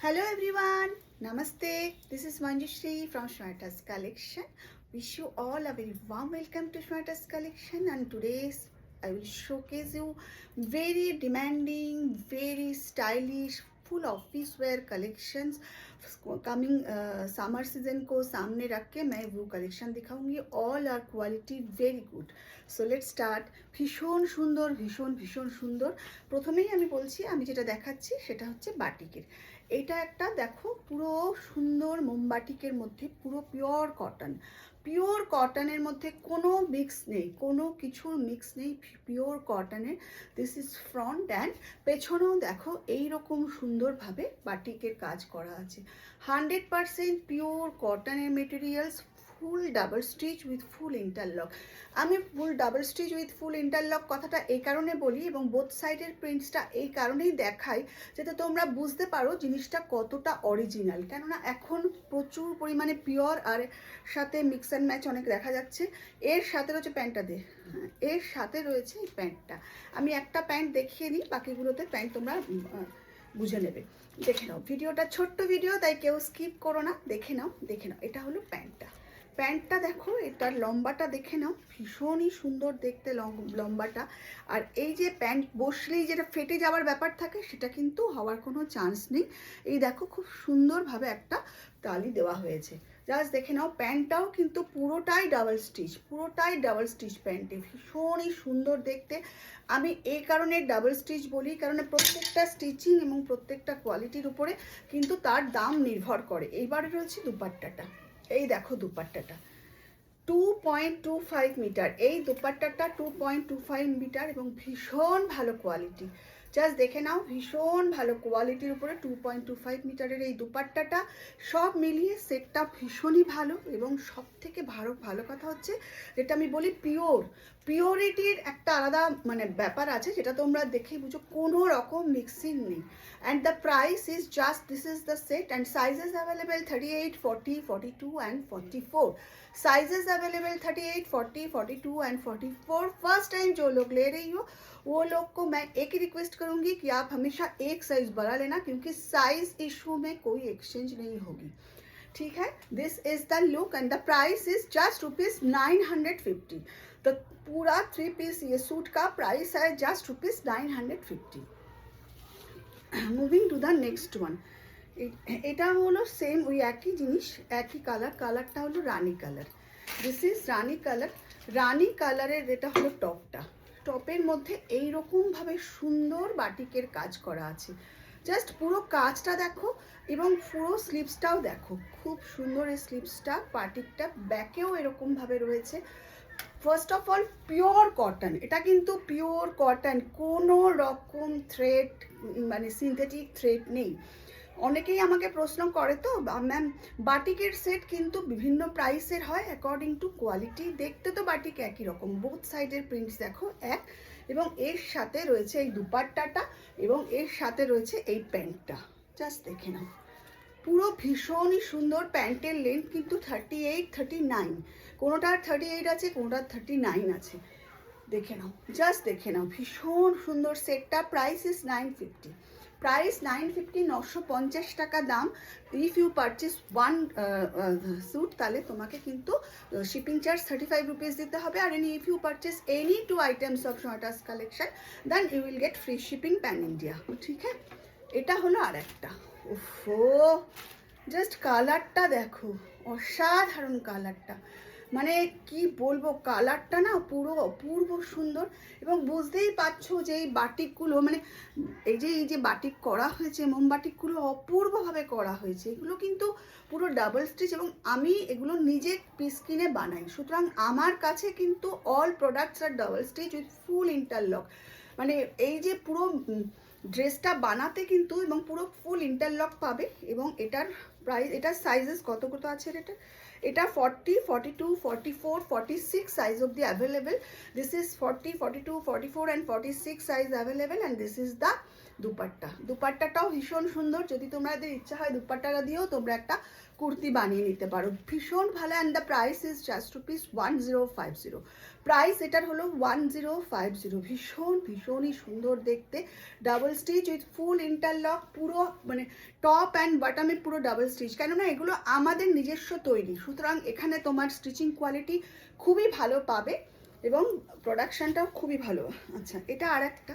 Hello everyone, Namaste. This is Manjushri from Shweta's Collection. Wish you all a very warm welcome to Shweta's Collection, and today's I will showcase you very demanding, very stylish, full office wear collections. Coming summer season को सामने रख के मैं वो collection दिखाऊंगी. All are quality very good. So let's start. ভীষণ সুন্দর, ভীষণ ভীষণ সুন্দর. প্রথমেই আমি বলছি, আমি যেটা দেখাচ্ছি সেটা হচ্ছে বাটিকের. এটা একটা দেখো, পুরো সুন্দর মোমবাটিকের মধ্যে, পুরো পিওর কটন. পিওর কটনের মধ্যে কোনো মিক্স নেই, কোনো কিছুর মিক্স নেই, পিওর কটনের. দিস ইজ ফ্রন্ট অ্যান্ড পেছনেও দেখো এইরকম সুন্দরভাবে বাটিকের কাজ করা আছে. 100% পিওর কটনের materials, full double stitch with full interlock. আমি full double stitch with full interlock কথাটা এই কারণে বলি এবং বোথ সাইডের প্রিন্টসটা এই কারণেই দেখাই যাতে তোমরা বুঝতে পারো জিনিসটা কতটা অরিজিনাল. কেননা এখন প্রচুর পরিমাণে পিওর আর সাথে মিক্স অ্যান্ড ম্যাচ অনেক দেখা যাচ্ছে. এর সাথে রয়েছে প্যান্টটা দিয়ে, এর সাথে রয়েছে এই প্যান্টটা. আমি একটা প্যান্ট দেখিয়ে নিই, বাকিগুলোতে প্যান্ট তোমরা বুঝে নেবে. দেখে নাও, ভিডিওটা ছোট্ট ভিডিও, তাই কেউ স্কিপ করো না, দেখে নাও. এটা হলো প্যান্টটা. প্যান্টটা দেখো, এটার লম্বাটা দেখে নাও, ভীষণই সুন্দর দেখতে লম্বাটা. আর এই যে প্যান্ট বসলেই যেটা ফেটে যাওয়ার ব্যাপার থাকে, সেটা কিন্তু হওয়ার কোনো চান্স নেই. এই দেখো, খুব সুন্দরভাবে একটা তালি দেওয়া হয়েছে. জাস্ট দেখে নাও. প্যান্টটাও কিন্তু পুরোটাই ডাবল স্টিচ প্যান্টে, ভীষণই সুন্দর দেখতে. আমি এই কারণে ডাবল স্টিচ বলি, কারণ প্রত্যেকটা স্টিচিং এবং প্রত্যেকটা কোয়ালিটির উপরে কিন্তু তার দাম নির্ভর করে. এইবারে রয়েছে দুপাট্টাটা. এই দেখো দুপাট্টাটা 2.25 মিটার. এই দুপাট্টাটা 2.25 মিটার এবং ভীষণ ভালো কোয়ালিটি. জাস্ট দেখে নাও, ভীষণ ভালো কোয়ালিটির উপরে 2.25 মিটারের এই দুপাট্টাটা. সব মিলিয়ে সেটটা ভীষণই ভালো. এবং সব থেকে ভালো কথা হচ্ছে, যেটা আমি বলি পিওরিটির একটা আলাদা মানে ব্যাপার আছে, যেটা তোমরা দেখেই বুঝো, কোনো রকম মিক্সিং নেই. And the price is just, this is the set and sizes available 38, 40, 42 and 44. Sizes available 38, 40, 42 and 44. First time जो लोग ले रही हो वो लोग को मैं एक ही रिक्वेस्ट करूंगी कि आप हमेशा एक साइज बड़ा लेना, क्योंकि साइज इशू में कोई एक्सचेंज नहीं होगी. ठीक है. This is the look and the price is just ₹950. तो पूरा 3 पीस ये सूट का प्राइस है just ₹950. Moving to the next one. এটা হলো সেম ওই একই জিনিস, একই কালারটা হলো রানি কালার. দিস ইজ রানি কালারের এটা হলো টপের মধ্যে এইরকমভাবে সুন্দর বাটিকের কাজ করা আছে. জাস্ট পুরো কাজটা দেখো এবং পুরো স্লিভসটাও দেখো, খুব সুন্দর এই স্লিভসটা. বাটিকটা ব্যাকেও এরকমভাবে রয়েছে. First of all pure cotton, এটা কিন্তু পিওর কটন, কোনো রকম থ্রেড মানে সিনথেটিক থ্রেড নেই. অনেকেই আমাকে প্রশ্ন করে, তো ম্যাম বাটিকের সেট কিন্তু বিভিন্ন প্রাইসের হয় অ্যাকর্ডিং টু কোয়ালিটি. দেখতে তো বাটিক একই রকম, বোথ সাইডের প্রিন্টস দেখো এক. এবং এর সাথে রয়েছে এই দুপাট্টাটা এবং এর সাথে রয়েছে এই প্যান্টটা. জাস্ট দেখে নাও, পুরো ভীষণই সুন্দর. প্যান্টের লেন্থ কিন্তু 38, 39, কোনোটার 38 আছে, কোনোটার 39 আছে. দেখে নাও, জাস্ট দেখে নাও, ভীষণ সুন্দর সেটটা. Price is 950. প্রাইস 950, 950 টাকা দাম. If you purchase one suit, তাহলে তোমাকে কিন্তু শিপিং চার্জ 35 রুপিস দিতে হবে. আর if you purchase any 2 items of শর্টাস collection, then you will get free shipping pan India. ঠিক আছে. এটা হলো আর একটা. ওফো, জাস্ট কালারটা দেখো, অসাধারণ কালারটা. মানে কি বলবো, কালারটা না পুরো অপূর্ব সুন্দর. এবং বুঝতেই পারছো যে এই বাটিকগুলো মানে এই যে বাটিক করা হয়েছে, মোমবাটিকগুলো অপূর্বভাবে করা হয়েছে. এগুলো কিন্তু পুরো ডাবল স্টিচ এবং আমি এগুলো নিজে পিস কিনে বানাই. সুতরাং আমার কাছে কিন্তু all products are double stitch with full interlock. মানে এই যে পুরো ড্রেসটা বানাতে কিন্তু এবং পুরো ফুল ইন্টারলক পাবে. এবং এটার প্রাইস, এটার সাইজেস কত আছে এটা 40, 42, 44, 46 size of the available. This is 40, 42, 44 and 46 size available, and this is the দুপাট্টাটাও ভীষণ সুন্দর। যদি তোমাদের ইচ্ছা হয় দুপাট্টাটা দিয়েও তোমরা একটা কুর্তি বানিয়ে নিতে পারো, ভীষণ ভালো। And the price is just ₹1050। Price এটার হলো 1050। ভীষণই সুন্দর দেখতে, double stitch with full interlock, পুরো মানে টপ অ্যান্ড বটমে পুরো ডাবল স্টিচ, কেননা এগুলো আমাদের নিজস্ব তৈরি, সুতরাং এখানে তোমার স্টিচিং কোয়ালিটি খুবই ভালো পাবে এবং প্রোডাকশানটাও খুবই ভালো। আচ্ছা, এটা আর একটা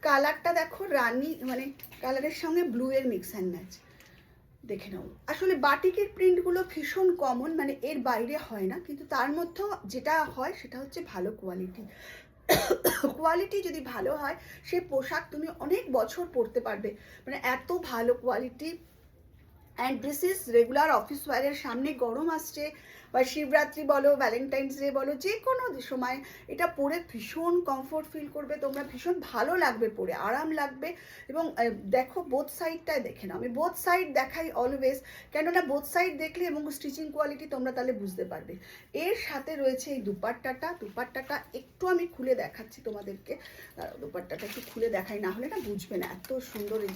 কালারটা দেখো, রানি মানে কালারের সঙ্গে ব্লু এর মিক্স অ্যান্ড ম্যাচ, দেখে নাও। আসলে বাটিকের প্রিন্টগুলো ভীষণ কমন, মানে এর বাইরে হয় না, কিন্তু তার মধ্যেও যেটা হয় সেটা হচ্ছে ভালো কোয়ালিটি। কোয়ালিটি যদি ভালো হয় সে পোশাক তুমি অনেক বছর পরতে পারবে, মানে এত ভালো quality. And this is regular office ওয়ারের, সামনে গরম আসছে বা শিবরাত্রি বলো, ভ্যালেন্টাইন্স ডে বলো, যে কোনো সময় এটা পরে ভীষণ কমফোর্ট ফিল করবে তোমরা, ভীষণ ভালো লাগবে পরে, আরাম লাগবে। এবং দেখো বোথ সাইডটায় দেখে নাও, আমি বোথ সাইড দেখাই অলওয়েজ, কেননা বোথ সাইড দেখলে এবং স্টিচিং কোয়ালিটি তোমরা তাহলে বুঝতে পারবে। এর সাথে রয়েছে এই দুপাট্টাটা একটু আমি খুলে দেখাচ্ছি তোমাদেরকে, দুপাট্টাটা একটু খুলে দেখাই, না হলে না বুঝবে না, এত সুন্দর এই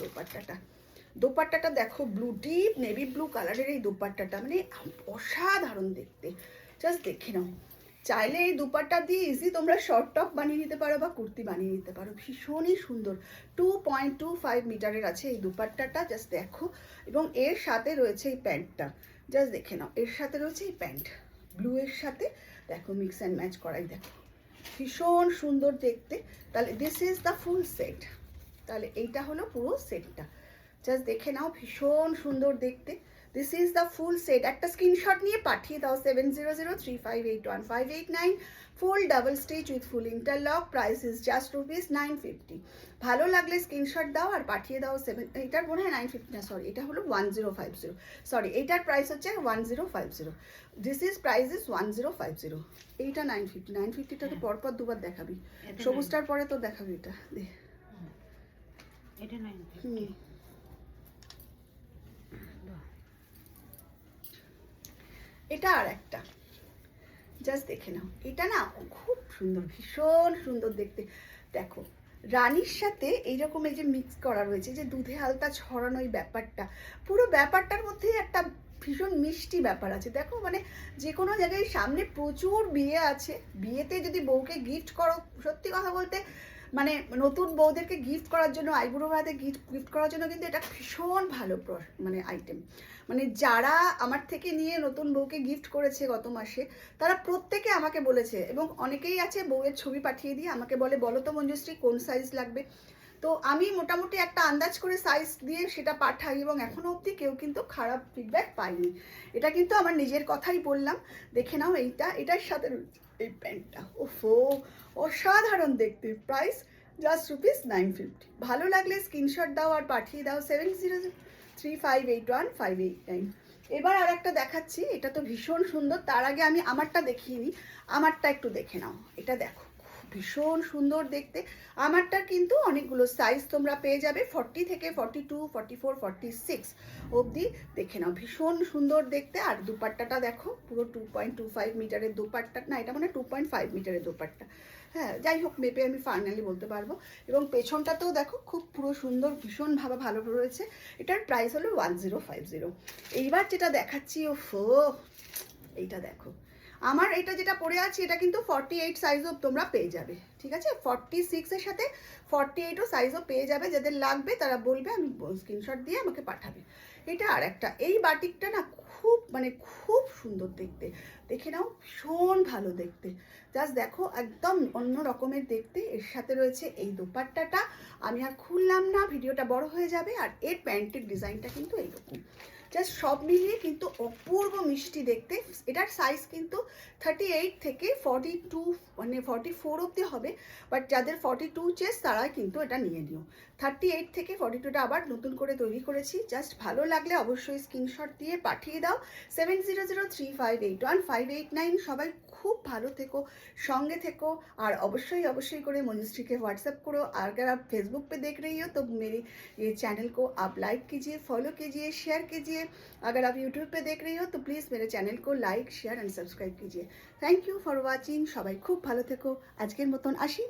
দোপাট্টাটা দেখো, ব্লু ডিপ নেভি ব্লু কালারের এই দোপাট্টাটা মানে অসাধারণ দেখতে, জাস্ট দেখে নাও। চাইলে এই দুপাট্টা দিয়ে ইজি তোমরা শর্ট টপ বানিয়ে নিতে পারো বা কুর্তি বানিয়ে নিতে পারো, ভীষণই সুন্দর। 2.25 মিটারের আছে এই দুপাট্টাটা, জাস্ট দেখো। এবং এর সাথে রয়েছে এই প্যান্টটা, জাস্ট দেখে নাও, এর সাথে রয়েছে এই প্যান্ট ব্লু এর সাথে, দেখো মিক্স অ্যান্ড ম্যাচ করাই, দেখো ভীষণ সুন্দর দেখতে। তাহলে this is the full set, তাহলে এইটা হলো পুরো সেটটা, জাস্ট দেখে নাও, ভীষণ সুন্দর দেখতে। This is the full set. একটা স্ক্রিনশট নিয়ে পাঠিয়ে দাও 7003581589, ফুল double stitch with full interlock, price is just ₹950। ভালো লাগলে স্ক্রিনশট দাও আর পাঠিয়ে দাও এটার মনে হয় 950 না, সরি এটা হলো 1050, সরি এইটার প্রাইস হচ্ছে 1050, দিস ইজ প্রাইস ইজ 1050। এইটা 950টা তো পরপর দুবার দেখাবি, সবুজটার পরে তো দেখাবি এটা, এটা 950। এটা আর একটা, জাস্ট দেখে নাও, এটা না খুব সুন্দর, ভীষণ সুন্দর দেখতে। দেখো রানীর সাথে এইরকম এই যে মিক্স করা রয়েছে, যে দুধে হালকা ছড়ানো এই ব্যাপারটা, পুরো ব্যাপারটার মধ্যে একটা ভীষণ মিষ্টি ব্যাপার আছে। দেখো মানে যে কোনো জায়গায় সামনে প্রচুর বিয়ে আছে, বিয়েতে যদি বউকে গিফট করো, সত্যি কথা বলতে মানে নতুন বউদেরকে গিফট করার জন্য, আইবুড়ো ভাতে গিফট করার জন্য কিন্তু এটা ভীষণ ভালো মানে আইটেম। মানে যারা আমার থেকে নিয়ে নতুন বউকে গিফট করেছে গত মাসে, তারা প্রত্যেকে আমাকে বলেছে, এবং অনেকেই আছে বউয়ের ছবি পাঠিয়ে দিয়ে আমাকে বলো তো মঞ্জুশ্রী কোন সাইজ লাগবে। তো আমি মোটামুটি একটা আন্দাজ করে সাইজ দিয়ে সেটা পাঠাই, এবং এখনও অবধি কেউ কিন্তু খারাপ ফিডব্যাক পাইনি। এটা কিন্তু আমার নিজের কথাই বললাম। দেখে নাও এটার সাথে এই প্যান্টটা, ওফো অসাধারণ দেখতে, প্রাইস জাস্ট ₹950। ভালো লাগলে স্ক্রিনশট দাও আর পাঠিয়ে দাও 7003581589। এবার আর একটা দেখাচ্ছি, এটা তো ভীষণ সুন্দর। তার আগে আমি আমারটা দেখিয়ে নিই, আমারটা একটু দেখে নাও, এটা দেখো ভীষণ সুন্দর দেখতে। আমারটা কিন্তু অনেকগুলো সাইজ তোমরা পেয়ে যাবে, 40 থেকে 42, 44, 46 অবধি, দেখে নাও ভীষণ সুন্দর দেখতে। আর দুপাট্টাটা দেখো, পুরো 2.25 মিটারের দুপাট্টা, না এটা মানে 2.5 মিটারের দুপাট্টা, হ্যাঁ যাই হোক মেপে আমি ফাইনালি বলতে পারবো। এবং পেছনটাতেও দেখো খুব পুরো সুন্দর, ভীষণভাবে ভালো রয়েছে। এটার প্রাইস হলো 1050। এইবার যেটা দেখাচ্ছি, ওফো এইটা দেখো, আমার এটা যেটা পরে আছে এটা কিন্তু 48 সাইজও তোমরা পেয়ে যাবে, ঠিক আছে? 46-এর সাথে 48ও সাইজও পেয়ে যাবে, যাদের লাগবে তারা বলবে, আমি স্ক্রিনশট দিয়ে আমাকে পাঠাবে। এটা আর একটা, এই বাটিকটা না খুব মানে খুব সুন্দর দেখতে, দেখে নাও ভীষণ ভালো দেখতে, জাস্ট দেখো একদম অন্য রকমের দেখতে। এর সাথে রয়েছে এই দোপাট্টাটা, আমি আর খুললাম না, ভিডিওটা বড় হয়ে যাবে। আর এর প্যান্টের ডিজাইনটা কিন্তু এইরকম, জাস্ট সব মিলিয়ে কিন্তু অপূর্ব মিষ্টি দেখতে। এটার সাইজ কিন্তু 38 থেকে 42 মানে 44 অবধি হবে, বাট যাদের 42 চেস তারা কিন্তু এটা নিয়ে নিও। 38 থেকে 42টা আবার নতুন করে তৈরি করেছি, জাস্ট ভালো লাগলে অবশ্যই স্ক্রিনশট দিয়ে পাঠিয়ে দাও 7003581589। সবাই খুব ভালো থেকো, সঙ্গে থেকো, আর অবশ্যই করে মঞ্জুশ্রীকে व्हाट्सएप करो। और अगर आप फेसबुक पे देख रही हो तो मेरी ये चैनल को आप लाइक कीजिए, फॉलो कीजिए, शेयर कीजिए। अगर आप यूट्यूब पे देख रही हो तो प्लीज़ मेरे चैनल को लाइक, शेयर एंड सब्सक्राइब कीजिए। Thank you for watching. সবাই খুব ভালো থেকো, আজকের মতন আসি।